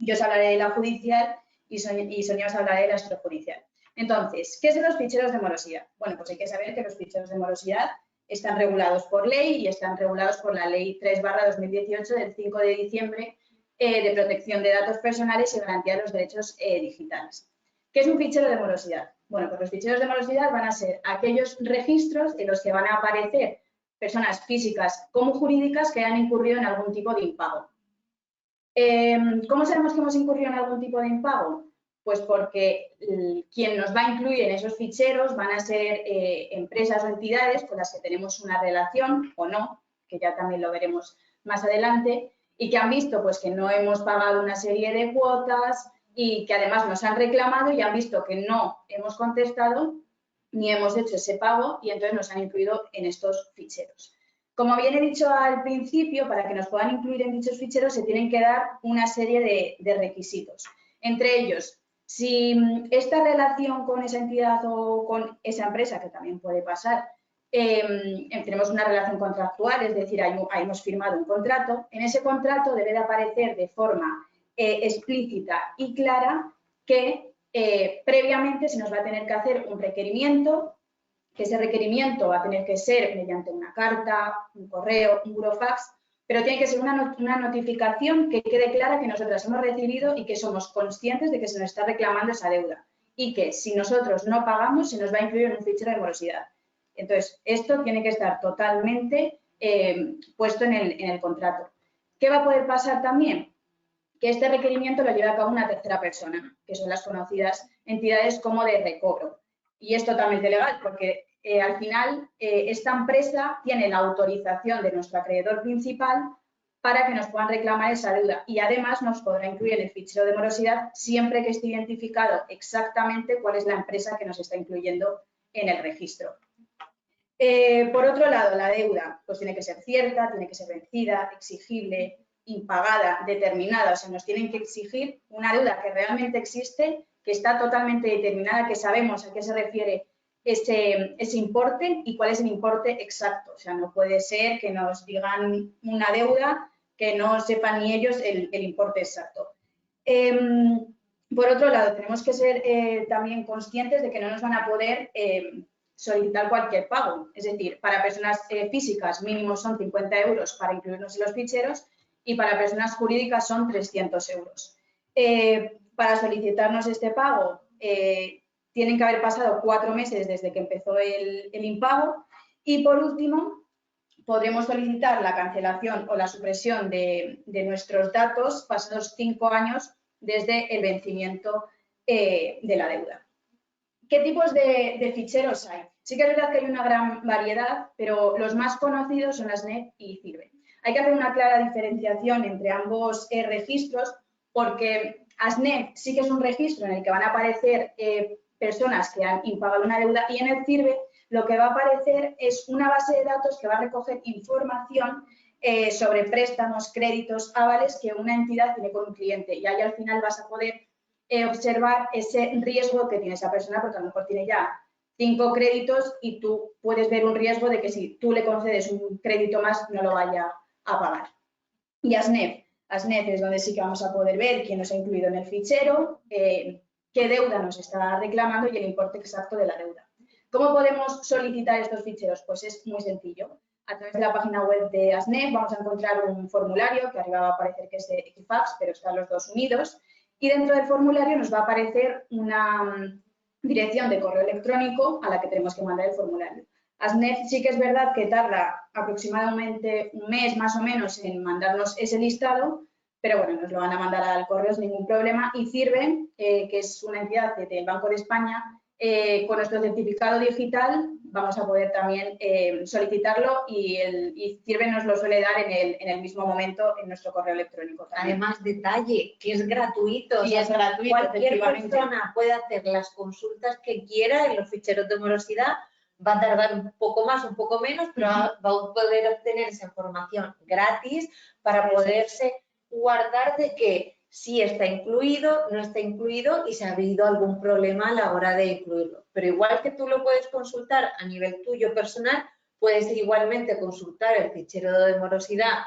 Yo os hablaré de la judicial y Sonia os hablará de la extrajudicial. Entonces, ¿qué son los ficheros de morosidad? Bueno, pues hay que saber que los ficheros de morosidad están regulados por ley y están regulados por la Ley 3/2018 del 5 de diciembre de protección de datos personales y garantía de los derechos digitales. ¿Qué es un fichero de morosidad? Bueno, pues los ficheros de morosidad van a ser aquellos registros en los que van a aparecer personas físicas como jurídicas que hayan incurrido en algún tipo de impago. ¿Cómo sabemos que hemos incurrido en algún tipo de impago? Pues porque quien nos va a incluir en esos ficheros van a ser empresas o entidades con las que tenemos una relación o no, que ya también lo veremos más adelante, y que han visto pues, que no hemos pagado una serie de cuotas y que además nos han reclamado y han visto que no hemos contestado ni hemos hecho ese pago y entonces nos han incluido en estos ficheros. Como bien he dicho al principio, para que nos puedan incluir en dichos ficheros se tienen que dar una serie de requisitos. Entre ellos, si esta relación con esa entidad o con esa empresa, que también puede pasar, tenemos una relación contractual, es decir, hemos firmado un contrato, en ese contrato debe de aparecer de forma explícita y clara que previamente se nos va a tener que hacer un requerimiento, que ese requerimiento va a tener que ser mediante una carta, un correo, un burofax, pero tiene que ser una notificación que quede clara que nosotras hemos recibido y que somos conscientes de que se nos está reclamando esa deuda y que si nosotros no pagamos se nos va a incluir en un fichero de morosidad. Entonces, esto tiene que estar totalmente puesto en el contrato. ¿Qué va a poder pasar también? Que este requerimiento lo lleve a cabo una tercera persona, que son las conocidas entidades como de recobro. Y es totalmente legal porque al final esta empresa tiene la autorización de nuestro acreedor principal para que nos puedan reclamar esa deuda y además nos podrá incluir en el fichero de morosidad siempre que esté identificado exactamente cuál es la empresa que nos está incluyendo en el registro. Por otro lado, la deuda pues tiene que ser cierta, tiene que ser vencida, exigible, impagada, determinada. O sea, nos tienen que exigir una deuda que realmente existe, que está totalmente determinada, que sabemos a qué se refiere ese importe y cuál es el importe exacto. O sea, no puede ser que nos digan una deuda que no sepan ni ellos el importe exacto. Por otro lado, tenemos que ser también conscientes de que no nos van a poder solicitar cualquier pago. Es decir, para personas físicas mínimo son 50 euros para incluirnos en los ficheros y para personas jurídicas son 300 euros. Para solicitarnos este pago tienen que haber pasado 4 meses desde que empezó el impago y por último podremos solicitar la cancelación o la supresión de nuestros datos pasados 5 años desde el vencimiento de la deuda. ¿Qué tipos de ficheros hay? Sí que es verdad que hay una gran variedad, pero los más conocidos son ASNEF y CIRBE. Hay que hacer una clara diferenciación entre ambos registros porque ASNEF sí que es un registro en el que van a aparecer personas que han impagado una deuda y en el CIRBE lo que va a aparecer es una base de datos que va a recoger información sobre préstamos, créditos, avales que una entidad tiene con un cliente y ahí al final vas a poder observar ese riesgo que tiene esa persona porque a lo mejor tiene ya 5 créditos y tú puedes ver un riesgo de que si tú le concedes un crédito más no lo vaya a pagar. Y ASNEF es donde sí que vamos a poder ver quién nos ha incluido en el fichero, qué deuda nos está reclamando y el importe exacto de la deuda. ¿Cómo podemos solicitar estos ficheros? Pues es muy sencillo. A través de la página web de ASNEF vamos a encontrar un formulario que arriba va a aparecer que es de Equifax, pero están los dos unidos. Y dentro del formulario nos va a aparecer una dirección de correo electrónico a la que tenemos que mandar el formulario. ASNEF sí que es verdad que tarda aproximadamente un mes más o menos en mandarnos ese listado, pero bueno, nos lo van a mandar al correo sin ningún problema. Y CIRBE, que es una entidad del Banco de España, con nuestro certificado digital vamos a poder también solicitarlo y CIRBE nos lo suele dar en el mismo momento en nuestro correo electrónico. También. Además, detalle, que es gratuito. Sí, es gratuito. Cualquier persona puede hacer las consultas que quiera en los ficheros de morosidad. Va a tardar un poco más, un poco menos, pero va a poder obtener esa información gratis para poderse guardar de que sí está incluido, no está incluido y si ha habido algún problema a la hora de incluirlo. Pero igual que tú lo puedes consultar a nivel tuyo personal, puedes igualmente consultar el fichero de morosidad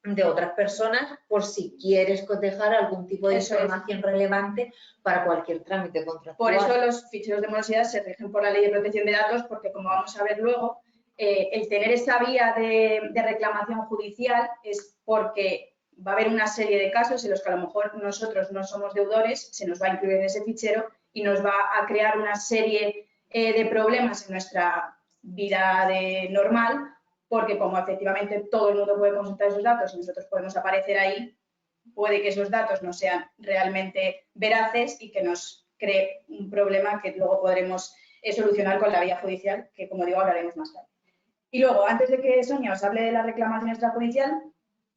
de otras personas por si quieres cotejar algún tipo de información relevante para cualquier trámite contractual. Por eso los ficheros de morosidad se rigen por la Ley de Protección de Datos, porque como vamos a ver luego, el tener esa vía de reclamación judicial es porque va a haber una serie de casos en los que a lo mejor nosotros no somos deudores, se nos va a incluir en ese fichero y nos va a crear una serie de problemas en nuestra vida normal, porque como efectivamente todo el mundo puede consultar esos datos y nosotros podemos aparecer ahí, puede que esos datos no sean realmente veraces y que nos cree un problema que luego podremos solucionar con la vía judicial, que como digo hablaremos más tarde. Y luego, antes de que Sonia os hable de la reclamación extrajudicial,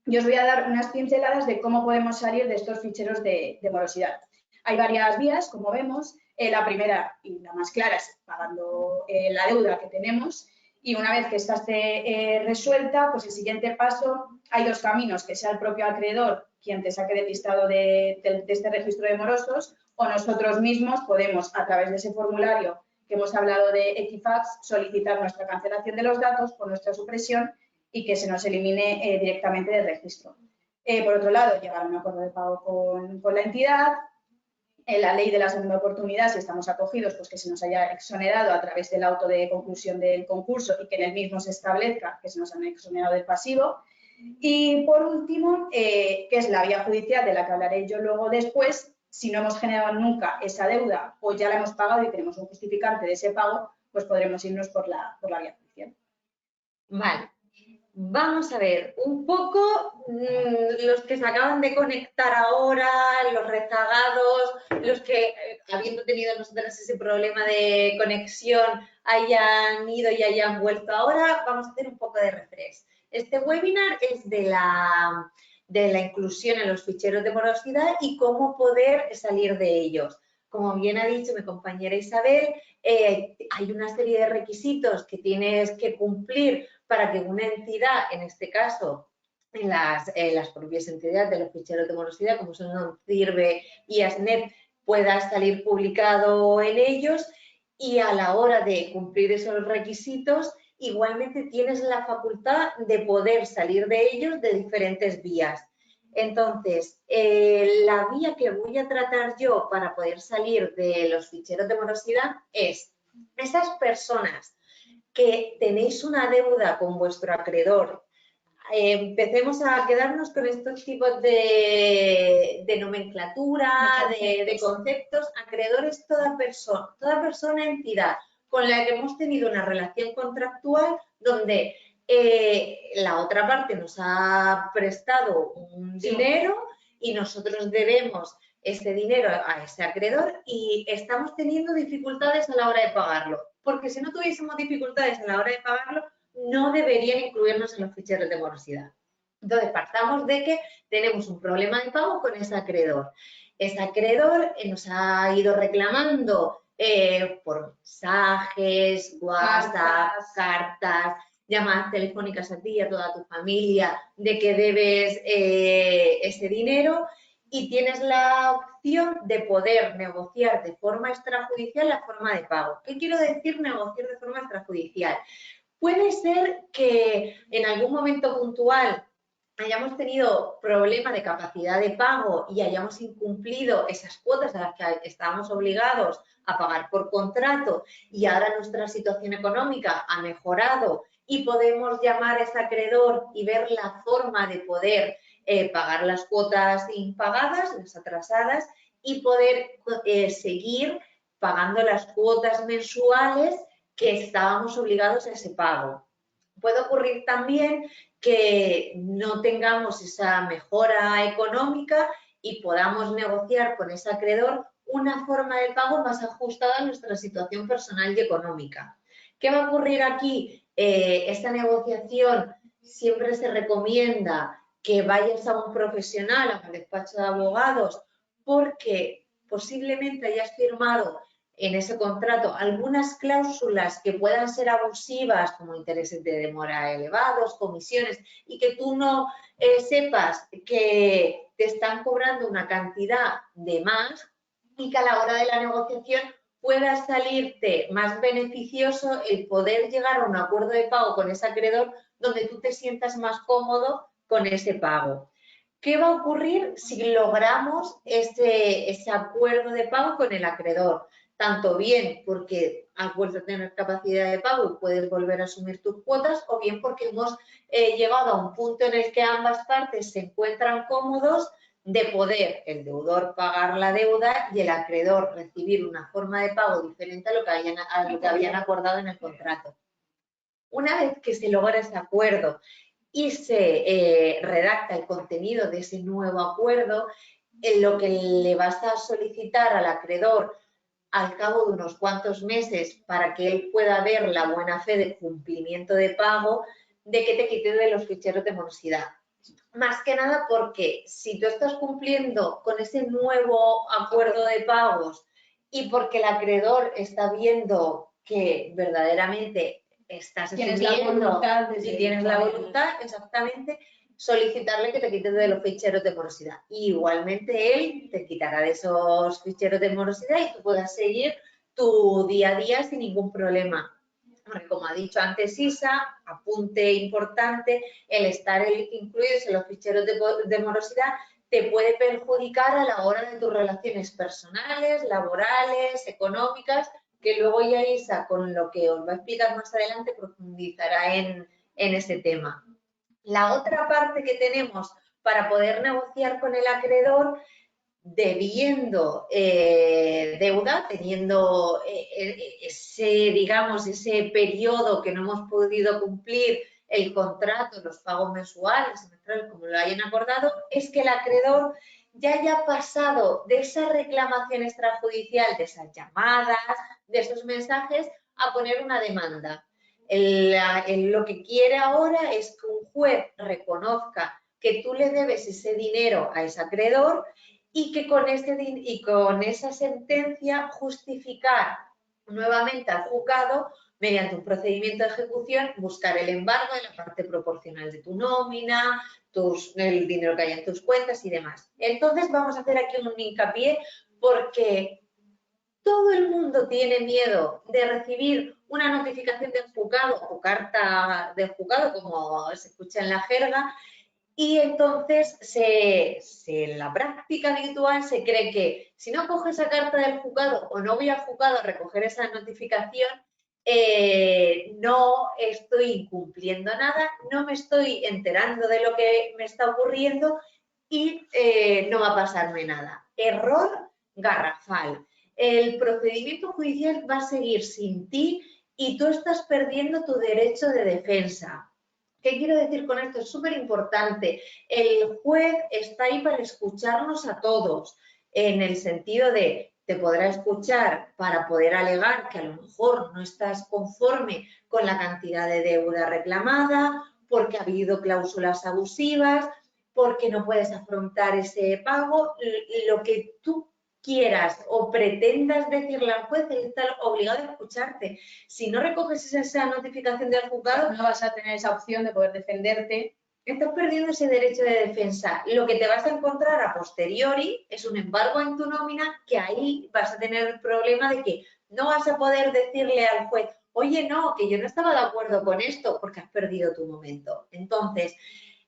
yo os voy a dar unas pinceladas de cómo podemos salir de estos ficheros de morosidad. Hay varias vías, como vemos. La primera y la más clara es pagando la deuda que tenemos. Y una vez que esta esté resuelta, pues el siguiente paso, hay dos caminos, que sea el propio acreedor quien te saque del listado de este registro de morosos, o nosotros mismos podemos, a través de ese formulario que hemos hablado de Equifax, solicitar nuestra cancelación de los datos por nuestra supresión y que se nos elimine directamente del registro. Por otro lado, llegar a un acuerdo de pago con la entidad. En la ley de la segunda oportunidad, si estamos acogidos, pues que se nos haya exonerado a través del auto de conclusión del concurso y que en el mismo se establezca que se nos han exonerado del pasivo. Y por último, que es la vía judicial de la que hablaré yo luego después, si no hemos generado nunca esa deuda o ya la hemos pagado y tenemos un justificante de ese pago, pues podremos irnos por la vía judicial. Vale. Vamos a ver, un poco los que se acaban de conectar ahora, los rezagados, los que, habiendo tenido nosotros ese problema de conexión, hayan ido y hayan vuelto ahora, vamos a hacer un poco de refresh. Este webinar es de la inclusión en los ficheros de morosidad y cómo poder salir de ellos. Como bien ha dicho mi compañera Isabel, hay una serie de requisitos que tienes que cumplir para que una entidad, en este caso, en las propias entidades de los ficheros de morosidad, como son CIRBE y ASNET, pueda salir publicado en ellos, y a la hora de cumplir esos requisitos, igualmente tienes la facultad de poder salir de ellos de diferentes vías. Entonces, la vía que voy a tratar yo para poder salir de los ficheros de morosidad es esas personas que tenéis una deuda con vuestro acreedor. Empecemos a quedarnos con estos tipos de nomenclatura, de conceptos. Acreedores, toda persona, entidad con la que hemos tenido una relación contractual donde la otra parte nos ha prestado un dinero y nosotros debemos ese dinero a ese acreedor y estamos teniendo dificultades a la hora de pagarlo. Porque si no tuviésemos dificultades a la hora de pagarlo, no deberían incluirnos en los ficheros de morosidad. Entonces, partamos de que tenemos un problema de pago con ese acreedor. Ese acreedor nos ha ido reclamando por mensajes, WhatsApp, cartas, llamadas telefónicas a ti y a toda tu familia de que debes ese dinero y tienes la opción de poder negociar de forma extrajudicial la forma de pago. ¿Qué quiero decir negociar de forma extrajudicial? Puede ser que en algún momento puntual hayamos tenido problemas de capacidad de pago y hayamos incumplido esas cuotas a las que estábamos obligados a pagar por contrato y ahora nuestra situación económica ha mejorado y podemos llamar a ese acreedor y ver la forma de poder pagar las cuotas impagadas, las atrasadas, y poder seguir pagando las cuotas mensuales que estábamos obligados a ese pago. Puede ocurrir también que no tengamos esa mejora económica y podamos negociar con ese acreedor una forma de pago más ajustada a nuestra situación personal y económica. ¿Qué va a ocurrir aquí? Esta negociación siempre se recomienda que vayas a un profesional, a un despacho de abogados, porque posiblemente hayas firmado en ese contrato algunas cláusulas que puedan ser abusivas, como intereses de demora elevados, comisiones, y que tú no sepas que te están cobrando una cantidad de más y que a la hora de la negociación pueda salirte más beneficioso el poder llegar a un acuerdo de pago con ese acreedor donde tú te sientas más cómodo con ese pago. ¿Qué va a ocurrir si logramos ese acuerdo de pago con el acreedor? Tanto bien porque has vuelto a tener capacidad de pago y puedes volver a asumir tus cuotas, o bien porque hemos llegado a un punto en el que ambas partes se encuentran cómodos de poder el deudor pagar la deuda y el acreedor recibir una forma de pago diferente a lo que habían acordado en el contrato. Una vez que se logra ese acuerdo y se redacta el contenido de ese nuevo acuerdo, lo que le vas a solicitar al acreedor al cabo de unos cuantos meses para que él pueda ver la buena fe de cumplimiento de pago, de que te quite de los ficheros de morosidad. Más que nada porque si tú estás cumpliendo con ese nuevo acuerdo de pagos y porque el acreedor está viendo que verdaderamente estás Tienes la asumiendo voluntad y tienes la voluntad, exactamente, solicitarle que te quites de los ficheros de morosidad. Y igualmente él te quitará de esos ficheros de morosidad y tú puedas seguir tu día a día sin ningún problema. Porque como ha dicho antes Isa, apunte importante, el estar incluidos en los ficheros de morosidad te puede perjudicar a la hora de tus relaciones personales, laborales, económicas, que luego ya Isa, con lo que os va a explicar más adelante, profundizará en ese tema. La otra parte que tenemos para poder negociar con el acreedor, debiendo deuda, teniendo ese periodo que no hemos podido cumplir el contrato, los pagos mensuales, semestrales, como lo hayan acordado, es que el acreedor ya haya pasado de esa reclamación extrajudicial, de esas llamadas, de esos mensajes, a poner una demanda. Lo que quiere ahora es que un juez reconozca que tú le debes ese dinero a ese acreedor y que con esa sentencia justificar nuevamente al juzgado, mediante un procedimiento de ejecución, buscar el embargo de la parte proporcional de tu nómina, el dinero que hay en tus cuentas y demás. Entonces vamos a hacer aquí un hincapié porque todo el mundo tiene miedo de recibir una notificación del juzgado o carta del juzgado, como se escucha en la jerga, y entonces en la práctica habitual se cree que si no cojo esa carta del juzgado o no voy al juzgado a recoger esa notificación, no estoy incumpliendo nada, no me estoy enterando de lo que me está ocurriendo y no va a pasarme nada. Error garrafal. El procedimiento judicial va a seguir sin ti y tú estás perdiendo tu derecho de defensa. ¿Qué quiero decir con esto? Es súper importante. El juez está ahí para escucharnos a todos, en el sentido de te podrá escuchar para poder alegar que a lo mejor no estás conforme con la cantidad de deuda reclamada, porque ha habido cláusulas abusivas, porque no puedes afrontar ese pago, lo que tú quieras o pretendas decirle al juez, él está obligado a escucharte. Si no recoges esa notificación del juzgado, no vas a tener esa opción de poder defenderte. Estás perdiendo ese derecho de defensa. Lo que te vas a encontrar a posteriori es un embargo en tu nómina, que ahí vas a tener el problema de que no vas a poder decirle al juez, oye, no, que yo no estaba de acuerdo con esto, porque has perdido tu momento. Entonces,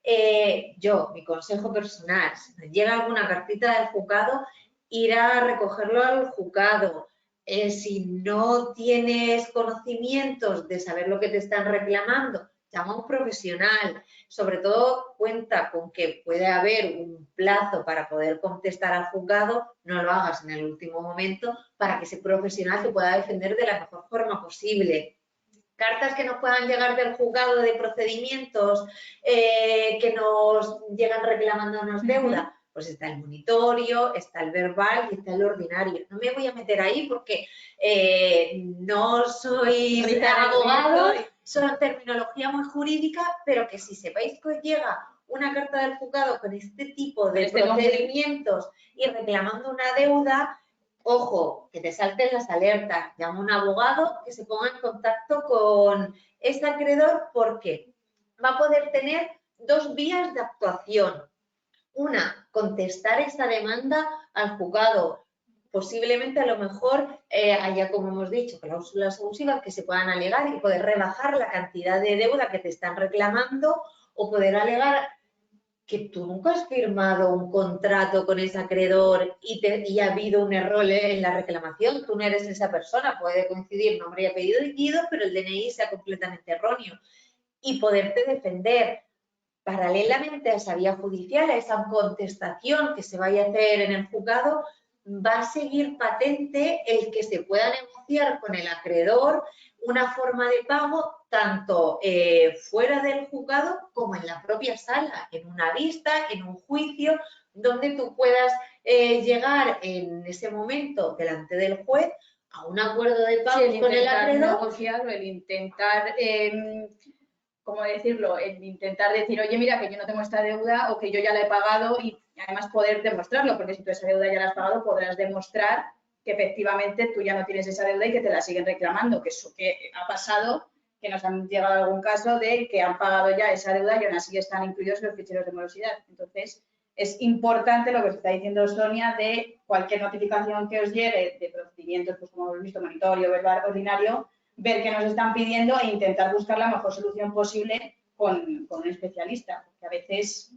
mi consejo personal, si me llega alguna cartita del juzgado, ir a recogerlo al juzgado. Si no tienes conocimientos de saber lo que te están reclamando, llama a un profesional. Sobre todo, cuenta con que puede haber un plazo para poder contestar al juzgado, no lo hagas en el último momento para que ese profesional te pueda defender de la mejor forma posible. Cartas que nos puedan llegar del juzgado de procedimientos que nos llegan reclamándonos deuda, pues está el monitorio, está el verbal y está el ordinario. No me voy a meter ahí porque no soy abogado, son terminología muy jurídica, pero que si sepáis que os llega una carta del juzgado con este tipo de procedimientos y reclamando una deuda, ojo, que te salten las alertas, llama a un abogado que se ponga en contacto con ese acreedor porque va a poder tener dos vías de actuación. Una, contestar esa demanda al juzgado. Posiblemente a lo mejor haya, como hemos dicho, cláusulas abusivas que se puedan alegar y poder rebajar la cantidad de deuda que te están reclamando o poder alegar que tú nunca has firmado un contrato con ese acreedor y ha habido un error en la reclamación. Tú no eres esa persona, puede coincidir nombre y apellido, pero el DNI sea completamente erróneo. Y poderte defender paralelamente a esa vía judicial, a esa contestación que se vaya a hacer en el juzgado, va a seguir patente el que se pueda negociar con el acreedor una forma de pago tanto fuera del juzgado como en la propia sala, en una vista, en un juicio, donde tú puedas llegar en ese momento delante del juez a un acuerdo de pago con el acreedor. Negociar, el intentar, ¿cómo decirlo? El intentar decir, oye, mira, que yo no tengo esta deuda o que yo ya la he pagado y además poder demostrarlo, porque si tú esa deuda ya la has pagado, podrás demostrar que efectivamente tú ya no tienes esa deuda y que te la siguen reclamando, que eso que ha pasado, que nos han llegado algún caso de que han pagado ya esa deuda y aún así están incluidos en los ficheros de morosidad. Entonces, es importante lo que está diciendo Sonia de cualquier notificación que os llegue de procedimientos, pues como hemos visto, monitorio, verbal, ordinario, ver qué nos están pidiendo e intentar buscar la mejor solución posible con un especialista, porque a veces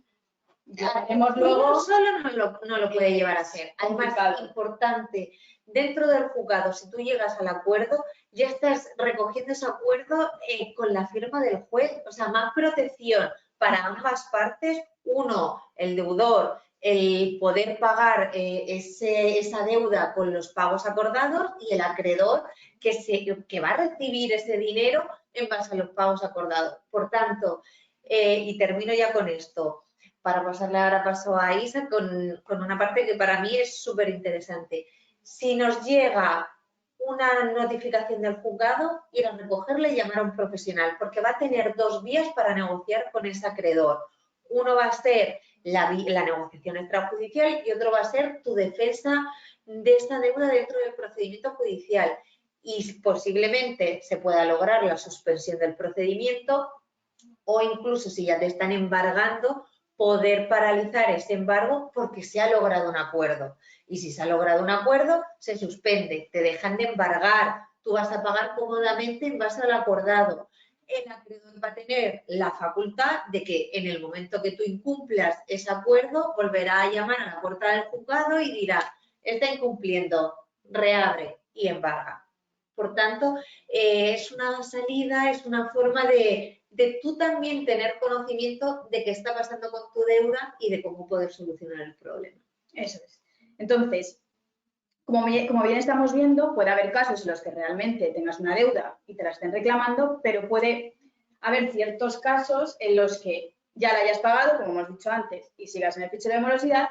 luego solo no lo puede llevar a ser. Además, es importante, dentro del juzgado, si tú llegas al acuerdo, ya estás recogiendo ese acuerdo con la firma del juez, o sea, más protección para ambas partes. Uno, el deudor, el poder pagar esa deuda con los pagos acordados, y el acreedor que va a recibir ese dinero en base a los pagos acordados. Por tanto, y termino ya con esto, para pasarle ahora paso a Isa con una parte que para mí es súper interesante. Si nos llega una notificación del juzgado, ir a recogerla y llamar a un profesional, porque va a tener dos vías para negociar con ese acreedor. Uno va a ser la negociación extrajudicial y otro va a ser tu defensa de esta deuda dentro del procedimiento judicial. Y posiblemente se pueda lograr la suspensión del procedimiento o incluso si ya te están embargando, poder paralizar ese embargo porque se ha logrado un acuerdo. Y si se ha logrado un acuerdo, se suspende, te dejan de embargar, tú vas a pagar cómodamente en base al acordado. El acreedor va a tener la facultad de que en el momento que tú incumplas ese acuerdo, volverá a llamar a la puerta del juzgado y dirá, está incumpliendo, reabre y embarga. Por tanto, es una salida, es una forma de tú también tener conocimiento de qué está pasando con tu deuda y de cómo poder solucionar el problema. Eso es. Entonces, como bien estamos viendo, puede haber casos en los que realmente tengas una deuda y te la estén reclamando, pero puede haber ciertos casos en los que ya la hayas pagado, como hemos dicho antes, y sigas en el fichero de morosidad,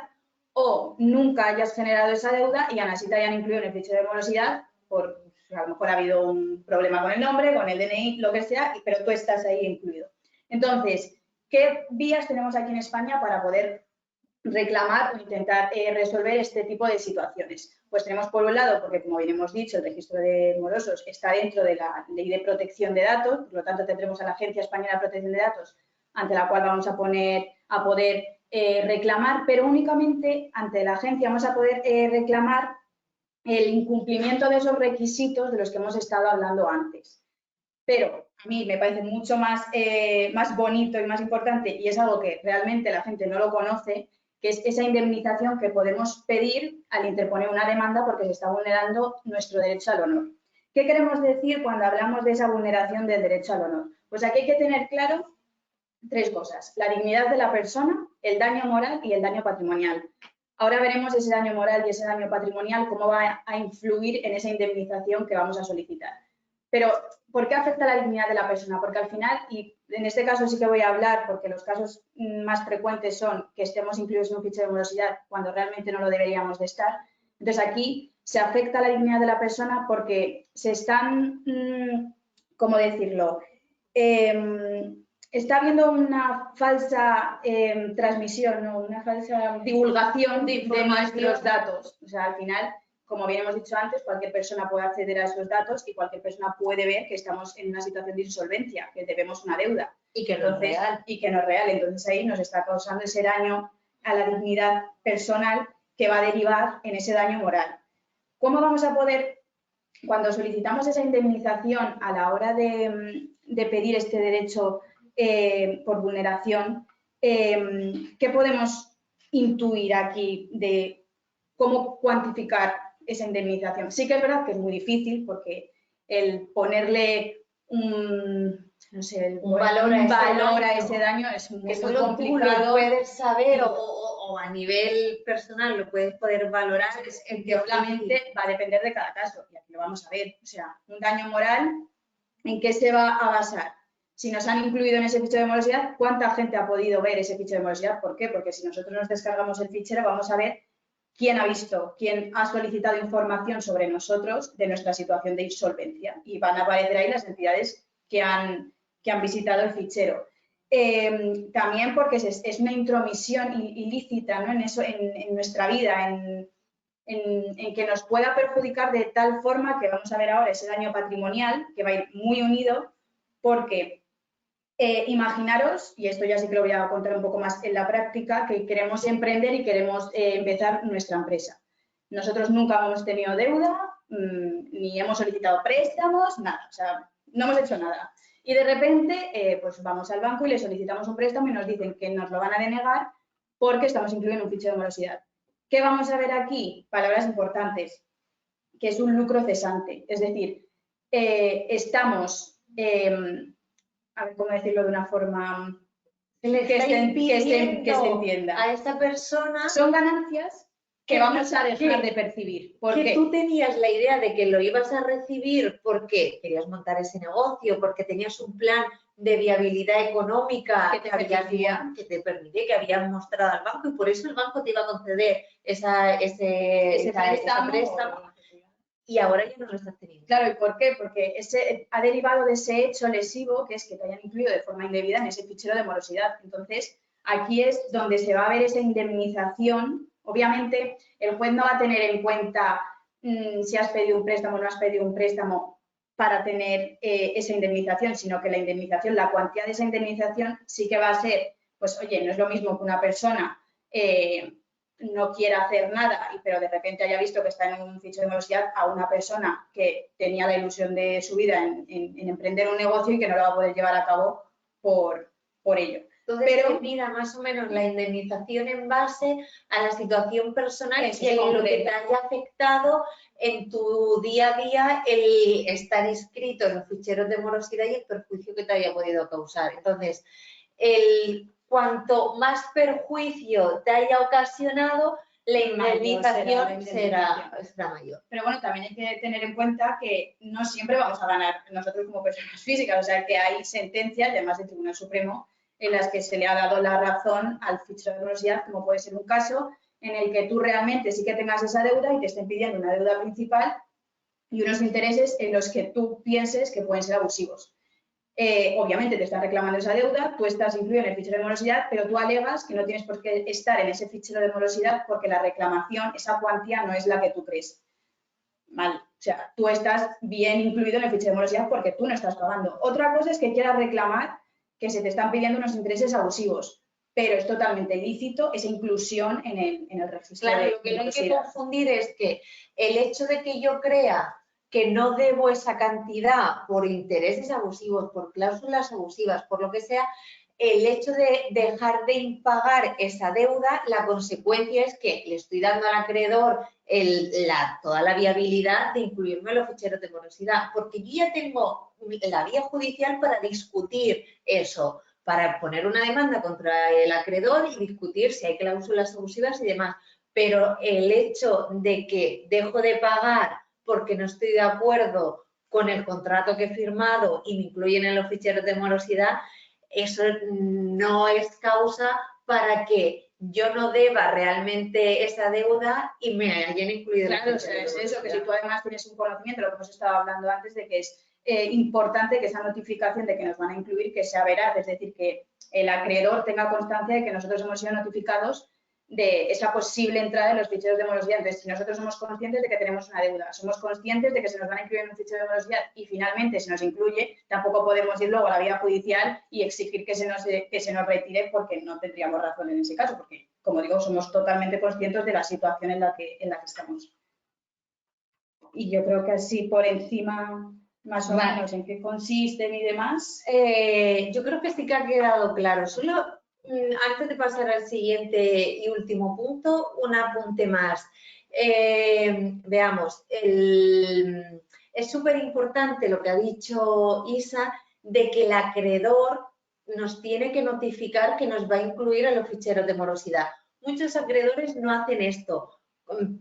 o nunca hayas generado esa deuda y aún así te hayan incluido en el fichero de morosidad por, a lo mejor ha habido un problema con el nombre, con el DNI, lo que sea, pero tú estás ahí incluido. Entonces, ¿qué vías tenemos aquí en España para poder reclamar o intentar resolver este tipo de situaciones? Pues tenemos por un lado, porque como bien hemos dicho, el registro de morosos está dentro de la Ley de Protección de Datos, por lo tanto tendremos a la Agencia Española de Protección de Datos, ante la cual vamos a poder reclamar, pero únicamente ante la agencia vamos a poder reclamar el incumplimiento de esos requisitos de los que hemos estado hablando antes. Pero a mí me parece mucho más bonito y más importante, y es algo que realmente la gente no lo conoce, que es esa indemnización que podemos pedir al interponer una demanda porque se está vulnerando nuestro derecho al honor. ¿Qué queremos decir cuando hablamos de esa vulneración del derecho al honor? Pues aquí hay que tener claro tres cosas: la dignidad de la persona, el daño moral y el daño patrimonial. Ahora veremos ese daño moral y ese daño patrimonial, cómo va a influir en esa indemnización que vamos a solicitar. Pero, ¿por qué afecta la dignidad de la persona? Porque al final, y en este caso sí que voy a hablar, porque los casos más frecuentes son que estemos incluidos en un fichero de morosidad cuando realmente no lo deberíamos de estar. Entonces, aquí se afecta la dignidad de la persona porque se están, ¿cómo decirlo?, está habiendo una falsa transmisión, ¿no?, una falsa divulgación de nuestros datos. O sea, al final, como bien hemos dicho antes, cualquier persona puede acceder a esos datos y cualquier persona puede ver que estamos en una situación de insolvencia, que debemos una deuda. Y que no es real. Y que no es real. Entonces ahí nos está causando ese daño a la dignidad personal que va a derivar en ese daño moral. ¿Cómo vamos a poder, cuando solicitamos esa indemnización a la hora de pedir este derecho por vulneración, ¿qué podemos intuir aquí de cómo cuantificar esa indemnización? Sí que es verdad que es muy difícil porque el ponerle un valor a ese daño es que muy solo complicado. tú lo puedes saber o a nivel personal lo puedes poder valorar. Obviamente va a depender de cada caso y aquí lo vamos a ver. O sea, un daño moral, ¿en qué se va a basar? Si nos han incluido en ese fichero de morosidad, ¿cuánta gente ha podido ver ese fichero de morosidad? ¿Por qué? Porque si nosotros nos descargamos el fichero vamos a ver quién ha visto, quién ha solicitado información sobre nosotros de nuestra situación de insolvencia y van a aparecer ahí las entidades que han visitado el fichero. También porque es una intromisión ilícita, ¿no? en nuestra vida, en que nos pueda perjudicar de tal forma que vamos a ver ahora ese daño patrimonial que va a ir muy unido porque imaginaros, y esto ya sí que lo voy a contar un poco más en la práctica, que queremos emprender y queremos empezar nuestra empresa. Nosotros nunca hemos tenido deuda, ni hemos solicitado préstamos, nada, o sea, no hemos hecho nada. Y de repente, pues vamos al banco y le solicitamos un préstamo y nos dicen que nos lo van a denegar porque estamos incluidos en un fichero de morosidad. ¿Qué vamos a ver aquí? Palabras importantes, que es un lucro cesante. Es decir, estamos, a ver cómo decirlo de una forma que se entienda. A esta persona son ganancias que vamos a dejar de percibir. ¿Por qué? Tú tenías la idea de que lo ibas a recibir porque querías montar ese negocio, porque tenías un plan de viabilidad económica que te permitía, que habías mostrado al banco y por eso el banco te iba a conceder ese préstamo. Y ahora ya no lo estás teniendo. Claro, ¿y por qué? Porque ha derivado de ese hecho lesivo, que es que te hayan incluido de forma indebida en ese fichero de morosidad. Entonces, aquí es donde se va a ver esa indemnización. Obviamente, el juez no va a tener en cuenta si has pedido un préstamo o no has pedido un préstamo para tener esa indemnización, sino que la indemnización, la cuantía de esa indemnización sí que va a ser, pues, oye, no es lo mismo que una persona no quiera hacer nada, pero de repente haya visto que está en un fichero de morosidad a una persona que tenía la ilusión de su vida en emprender un negocio y que no lo va a poder llevar a cabo por ello. Entonces, pero mira más o menos la indemnización en base a la situación personal y en lo que te haya afectado en tu día a día el estar inscrito en los ficheros de morosidad y el perjuicio que te haya podido causar. Entonces, cuanto más perjuicio te haya ocasionado, la indemnización será mayor. Pero bueno, también hay que tener en cuenta que no siempre vamos a ganar nosotros como personas físicas, o sea que hay sentencias, además del Tribunal Supremo, en las que se le ha dado la razón al fichero de morosidad, como puede ser un caso en el que tú realmente sí que tengas esa deuda y te estén pidiendo una deuda principal y unos intereses en los que tú pienses que pueden ser abusivos. Obviamente te están reclamando esa deuda, tú estás incluido en el fichero de morosidad, pero tú alegas que no tienes por qué estar en ese fichero de morosidad porque la reclamación, esa cuantía no es la que tú crees. Mal. O sea, tú estás bien incluido en el fichero de morosidad porque tú no estás pagando. Otra cosa es que quieras reclamar que se te están pidiendo unos intereses abusivos, pero es totalmente lícito esa inclusión en el registro. Claro, lo que no hay que confundir es que el hecho de que yo crea que no debo esa cantidad por intereses abusivos, por cláusulas abusivas, por lo que sea, el hecho de dejar de impagar esa deuda, la consecuencia es que le estoy dando al acreedor toda la viabilidad de incluirme en los ficheros de morosidad, porque yo ya tengo la vía judicial para discutir eso, para poner una demanda contra el acreedor y discutir si hay cláusulas abusivas y demás. Pero el hecho de que dejo de pagar porque no estoy de acuerdo con el contrato que he firmado y me incluyen en los ficheros de morosidad, eso no es causa para que yo no deba realmente esa deuda y me hayan incluido. Claro, o sea, es eso, que si tú además tienes un conocimiento, lo que hemos estado hablando antes, de que es importante que esa notificación de que nos van a incluir que sea veraz, es decir, que el acreedor tenga constancia de que nosotros hemos sido notificados de esa posible entrada en los ficheros de morosidad. Entonces, si nosotros somos conscientes de que tenemos una deuda, somos conscientes de que se nos van a incluir en un fichero de morosidad y finalmente se nos incluye, tampoco podemos ir luego a la vía judicial y exigir que se nos retire porque no tendríamos razón en ese caso, porque, como digo, somos totalmente conscientes de la situación en la que estamos. Y yo creo que así por encima, más o menos, en qué consisten y demás. Yo creo que sí que ha quedado claro. Solo antes de pasar al siguiente y último punto, un apunte más. Veamos, es súper importante lo que ha dicho Isa, de que el acreedor nos tiene que notificar que nos va a incluir en los ficheros de morosidad. Muchos acreedores no hacen esto,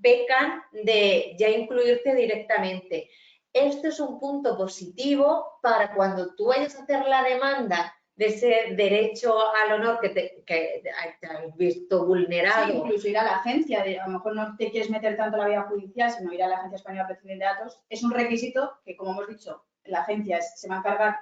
pecan de ya incluirte directamente. Esto es un punto positivo para cuando tú vayas a hacer la demanda de ese derecho al honor que has visto vulnerado. Sí, incluso ir a la agencia, a lo mejor no te quieres meter tanto en la vía judicial, sino ir a la Agencia Española de Protección de Datos, es un requisito que, como hemos dicho, la agencia se va a encargar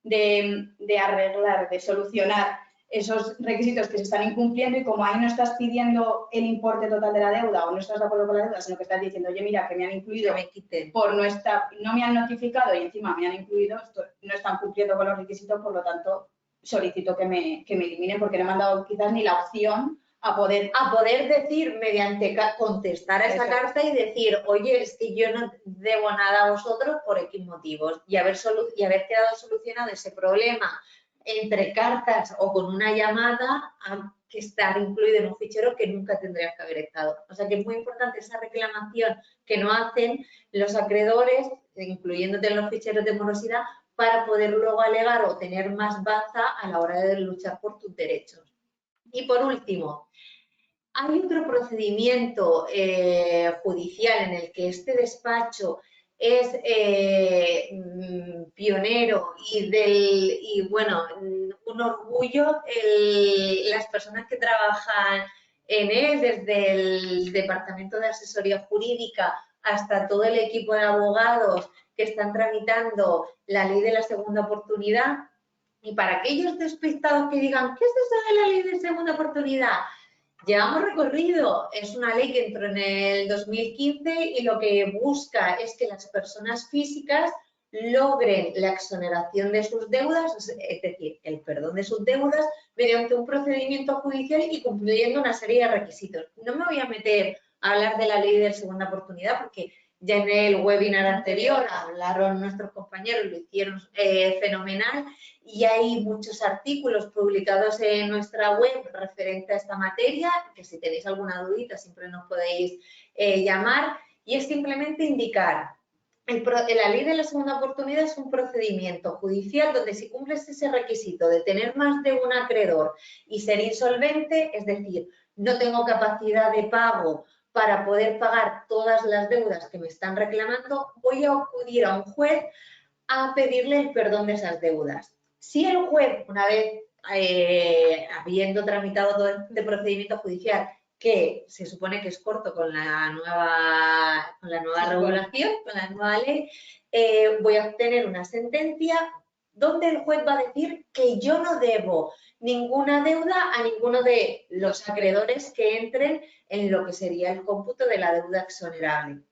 de arreglar, de solucionar esos requisitos que se están incumpliendo, y como ahí no estás pidiendo el importe total de la deuda o no estás de acuerdo con la deuda, sino que estás diciendo, oye, mira, que me han incluido, no me han notificado y encima me han incluido, no están cumpliendo con los requisitos, por lo tanto, solicito que me eliminen porque no me han dado quizás ni la opción a poder decir, mediante contestar a esa carta y decir, oye, es que yo no debo nada a vosotros por X motivos, y haber quedado solucionado ese problema entre cartas o con una llamada, a que estar incluido en un fichero que nunca tendrías que haber estado. O sea que es muy importante esa reclamación que no hacen los acreedores, incluyéndote en los ficheros de morosidad, para poder luego alegar o tener más baza a la hora de luchar por tus derechos. Y por último, hay otro procedimiento judicial en el que este despacho es pionero y bueno, un orgullo las personas que trabajan en él, desde el Departamento de Asesoría Jurídica hasta todo el equipo de abogados que están tramitando la ley de la segunda oportunidad. Y para aquellos despistados que digan, ¿qué es eso de la ley de segunda oportunidad? Llevamos recorrido, es una ley que entró en el 2015 y lo que busca es que las personas físicas logren la exoneración de sus deudas, es decir, el perdón de sus deudas, mediante un procedimiento judicial y cumpliendo una serie de requisitos. No me voy a meter a hablar de la ley de segunda oportunidad porque ya en el webinar anterior hablaron nuestros compañeros, lo hicieron fenomenal, y hay muchos artículos publicados en nuestra web referente a esta materia, que si tenéis alguna dudita siempre nos podéis llamar, y es simplemente indicar. La ley de la segunda oportunidad es un procedimiento judicial donde si cumples ese requisito de tener más de un acreedor y ser insolvente, es decir, no tengo capacidad de pago para poder pagar todas las deudas que me están reclamando, voy a acudir a un juez a pedirle el perdón de esas deudas. Si el juez, una vez habiendo tramitado todo este procedimiento judicial, que se supone que es corto con la nueva regulación, con la nueva ley, voy a obtener una sentencia donde el juez va a decir que yo no debo ninguna deuda a ninguno de los acreedores que entren en lo que sería el cómputo de la deuda exonerable.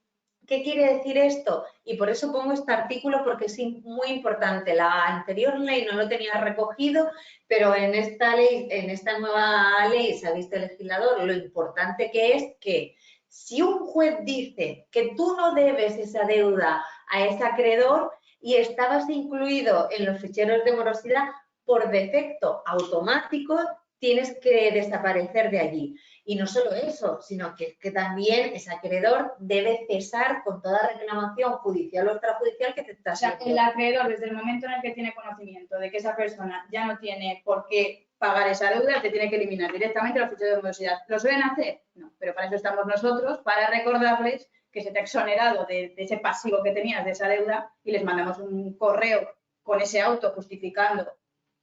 ¿Qué quiere decir esto? Y por eso pongo este artículo, porque es muy importante. La anterior ley no lo tenía recogido, pero en esta ley, en esta nueva ley, se ha visto el legislador lo importante que es que si un juez dice que tú no debes esa deuda a ese acreedor y estabas incluido en los ficheros de morosidad, por defecto automático tienes que desaparecer de allí. Y no solo eso, sino que también ese acreedor debe cesar con toda reclamación judicial o extrajudicial que te está haciendo. O sea, el acreedor, desde el momento en el que tiene conocimiento de que esa persona ya no tiene por qué pagar esa deuda, te tiene que eliminar directamente los ficheros de morosidad. ¿Lo suelen hacer? No, pero para eso estamos nosotros, para recordarles que se te ha exonerado de ese pasivo que tenías de esa deuda, y les mandamos un correo con ese auto justificando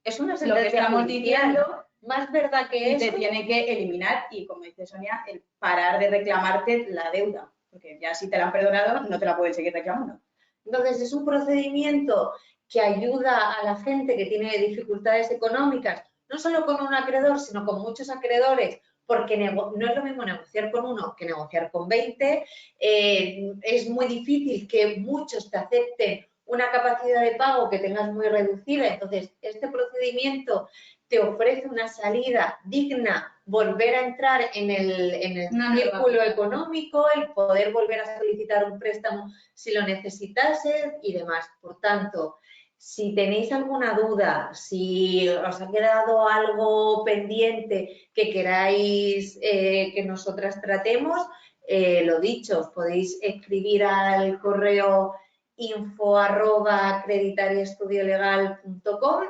es una lo que estamos diciendo. Más verdad que eso. Y te tiene que eliminar y, como dice Sonia, el parar de reclamarte la deuda, porque ya si te la han perdonado no te la pueden seguir reclamando. Entonces es un procedimiento que ayuda a la gente que tiene dificultades económicas, no solo con un acreedor, sino con muchos acreedores, porque no es lo mismo negociar con uno que negociar con 20. Es muy difícil que muchos te acepten una capacidad de pago que tengas muy reducida. Entonces, este procedimiento te ofrece una salida digna, volver a entrar en el círculo económico, el poder volver a solicitar un préstamo si lo necesitases y demás. Por tanto, Si tenéis alguna duda, si os ha quedado algo pendiente que queráis que nosotras tratemos, lo dicho, os podéis escribir al correo info@acreditariaestudiolegal.com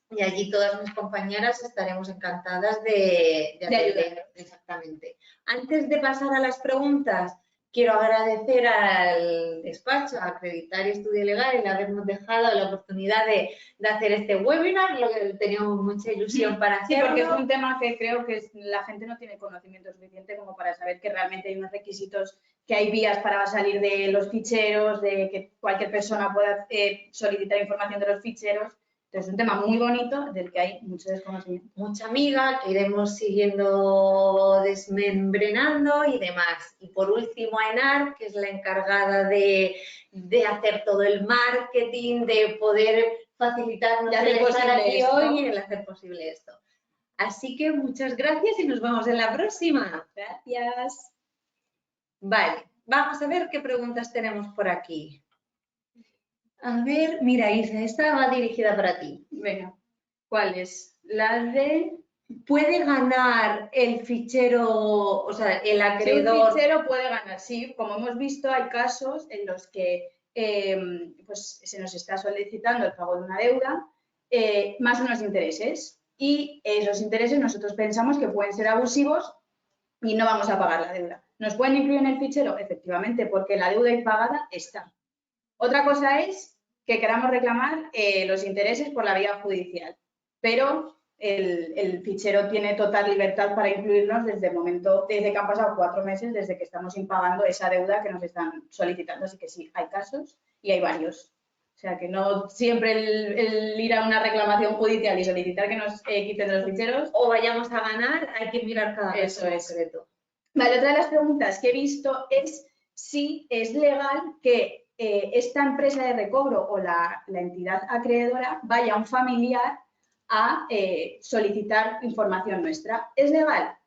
y allí todas mis compañeras estaremos encantadas de atender. Exactamente. Antes de pasar a las preguntas, quiero agradecer al despacho, a Acreditar y Estudio Legal, el habernos dejado la oportunidad de hacer este webinar, lo que teníamos mucha ilusión para hacerlo. Sí, porque es un tema que creo que la gente no tiene conocimiento suficiente como para saber que realmente hay unos requisitos, que hay vías para salir de los ficheros, de que cualquier persona pueda solicitar información de los ficheros. Entonces, es un tema muy bonito del que hay mucho desconocimiento. Mucha amiga que iremos siguiendo desmembrenando y demás. Y por último, Enar, que es la encargada de hacer todo el marketing, de poder facilitarnos el estar aquí hoy y el hacer posible esto. Así que muchas gracias y nos vemos en la próxima. Gracias. Vale, vamos a ver qué preguntas tenemos por aquí. A ver, mira, Isa, esta va dirigida para ti. Venga, ¿cuál es? La de... ¿Puede ganar el fichero, o sea, el acreedor? Si un fichero puede ganar, sí. Como hemos visto, hay casos en los que pues, se nos está solicitando el pago de una deuda más unos intereses. Y esos intereses nosotros pensamos que pueden ser abusivos y no vamos a pagar la deuda. ¿Nos pueden incluir en el fichero? Efectivamente, porque la deuda impagada está. Otra cosa es que queramos reclamar los intereses por la vía judicial, pero el fichero tiene total libertad para incluirnos desde que han pasado 4 meses desde que estamos impagando esa deuda que nos están solicitando. Así que sí, hay casos y hay varios. O sea, que no siempre el ir a una reclamación judicial y solicitar que nos quiten de los ficheros. O vayamos a ganar, hay que mirar cada caso en concreto. Vale, otra de las preguntas que he visto es si es legal que esta empresa de recobro o la entidad acreedora vaya a un familiar a solicitar información nuestra. ¿Es legal?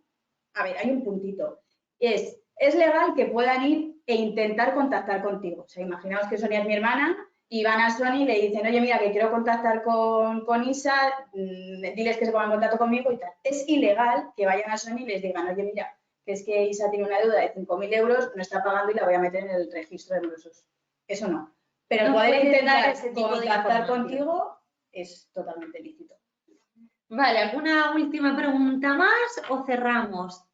A ver, hay un puntito. Es legal que puedan ir e intentar contactar contigo. O sea, imaginaos que Sonia es mi hermana y van a Sony y le dicen, oye, mira, que quiero contactar con Isa, diles que se pongan en contacto conmigo y tal. Es ilegal que vayan a Sony y les digan, oye, mira, que es que Isa tiene una deuda de 5.000 euros, no está pagando y la voy a meter en el registro de morosos. Eso no. Pero no poder intentar contactar contigo es totalmente lícito. Vale, ¿alguna última pregunta más o cerramos?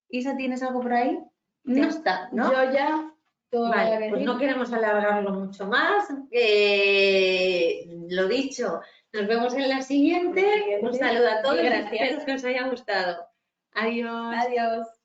Isa, ¿tienes algo por ahí? No está, ¿no? Yo ya... Vale, pues no queremos alargarlo mucho más. Lo dicho, nos vemos en la siguiente. Un saludo a todos y gracias. Espero que os haya gustado. Adiós. Adiós.